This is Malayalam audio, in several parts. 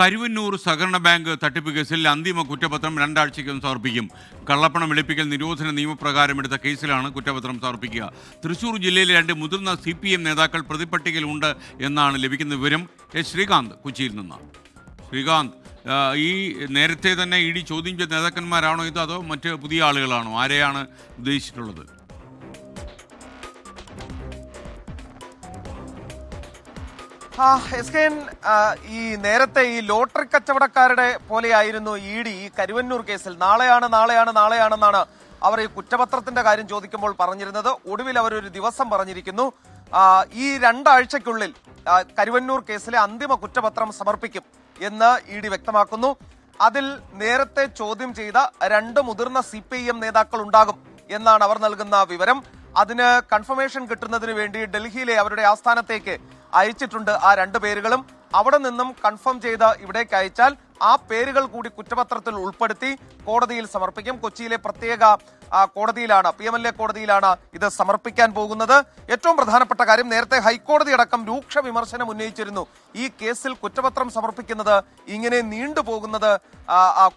കരുവന്നൂർ സഹകരണ ബാങ്ക് തട്ടിപ്പ് കേസിൽ അന്തിമ കുറ്റപത്രം രണ്ടാഴ്ചയ്ക്കകം സമർപ്പിക്കും. കള്ളപ്പണം വെളുപ്പിക്കൽ നിരോധന നിയമപ്രകാരം എടുത്ത കേസിലാണ് കുറ്റപത്രം സമർപ്പിക്കുക. തൃശൂർ ജില്ലയിലെ 2 മുതിർന്ന CPM നേതാക്കൾ പ്രതിപട്ടികയിലുണ്ട് എന്നാണ് ലഭിക്കുന്ന വിവരം. ശ്രീകാന്ത് കൊച്ചിയിൽ നിന്ന്. ശ്രീകാന്ത്, ഈ നേരത്തെ തന്നെ ED ചോദ്യം ചെയ്ത നേതാക്കന്മാരാണോ ഇത്, അതോ മറ്റ് പുതിയ ആളുകളാണോ? ആരെയാണ് ഉദ്ദേശിച്ചിട്ടുള്ളത്? ഈ നേരത്തെ ഈ ലോട്ടറി കച്ചവടക്കാരുടെ പോലെയായിരുന്നു ED ഈ കരുവന്നൂർ കേസിൽ. നാളെയാണെന്നാണ് അവർ ഈ കുറ്റപത്രത്തിന്റെ കാര്യം ചോദിക്കുമ്പോൾ പറഞ്ഞിരുന്നത്. ഒടുവിൽ അവരൊരു ദിവസം പറഞ്ഞിരിക്കുന്നു. ഈ 2 ആഴ്ചയ്ക്കുള്ളിൽ കരുവന്നൂർ കേസിലെ അന്തിമ കുറ്റപത്രം സമർപ്പിക്കും എന്ന് ED വ്യക്തമാക്കുന്നു. അതിൽ നേരത്തെ ചോദ്യം ചെയ്ത 2 മുതിർന്ന CPIM നേതാക്കൾ ഉണ്ടാകും എന്നാണ് അവർ നൽകുന്ന വിവരം. അതിന് കൺഫർമേഷൻ കിട്ടുന്നതിന് വേണ്ടി ഡൽഹിയിലെ അവരുടെ ആസ്ഥാനത്തേക്ക് അയച്ചിട്ടുണ്ട് ആ 2 പേരുകളും. അവിടെ നിന്നും കൺഫേം ചെയ്ത് ഇവിടേക്ക് അയച്ചാൽ ആ പേരുകൾ കൂടി കുറ്റപത്രത്തിൽ ഉൾപ്പെടുത്തി കോടതിയിൽ സമർപ്പിക്കും. കൊച്ചിയിലെ പ്രത്യേക കോടതിയിലാണ്, PMLA കോടതിയിലാണ് ഇത് സമർപ്പിക്കാൻ പോകുന്നത്. ഏറ്റവും പ്രധാനപ്പെട്ട കാര്യം, നേരത്തെ ഹൈക്കോടതി അടക്കം രൂക്ഷ വിമർശനം ഉന്നയിച്ചിരുന്നു. ഈ കേസിൽ കുറ്റപത്രം സമർപ്പിക്കുന്നത് ഇങ്ങനെ നീണ്ടുപോകുന്നത്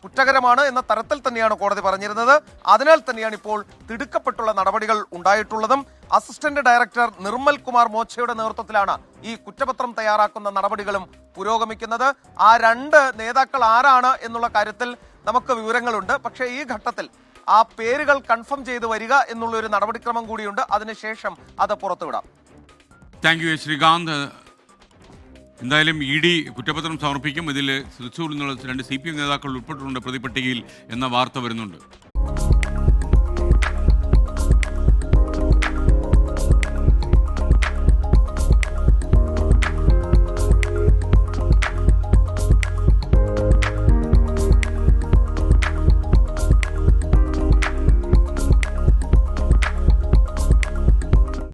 കുറ്റകരമാണ് എന്ന തരത്തിൽ തന്നെയാണ് കോടതി പറഞ്ഞിരുന്നത്. അതിനാൽ തന്നെയാണ് ഇപ്പോൾ തിടുക്കപ്പെട്ടുള്ള നടപടികൾ ഉണ്ടായിട്ടുള്ളതും. അസിസ്റ്റന്റ് ഡയറക്ടർ നിർമ്മൽ കുമാർ മോച്ചയുടെ നേതൃത്വത്തിലാണ് ഈ കുറ്റപത്രം തയ്യാറാക്കുന്ന നടപടികളും പുരോഗമിക്കുന്നത്. ആ 2 നേതാക്കൾ ആരാണ് എന്നുള്ള കാര്യത്തിൽ നമുക്ക് വിവരങ്ങളുണ്ട്. പക്ഷേ ഈ ഘട്ടത്തിൽ ആ പേരുകൾ കൺഫേം ചെയ്ത് വരിക എന്നുള്ള ഒരു നടപടിക്രമം കൂടിയുണ്ട്. അതിനുശേഷം അത് പുറത്തുവിടാം. Thank you Srikanth. എന്തായാലും ED കുറ്റപത്രം സമർപ്പിക്കും. ഇതിൽ തൃശ്ശൂരിൽ നിന്നുള്ള 2 CPM നേതാക്കൾ ഉൾപ്പെട്ടിട്ടുണ്ട് പ്രതിപട്ടികയിൽ എന്ന വാർത്ത വരുന്നുണ്ട്.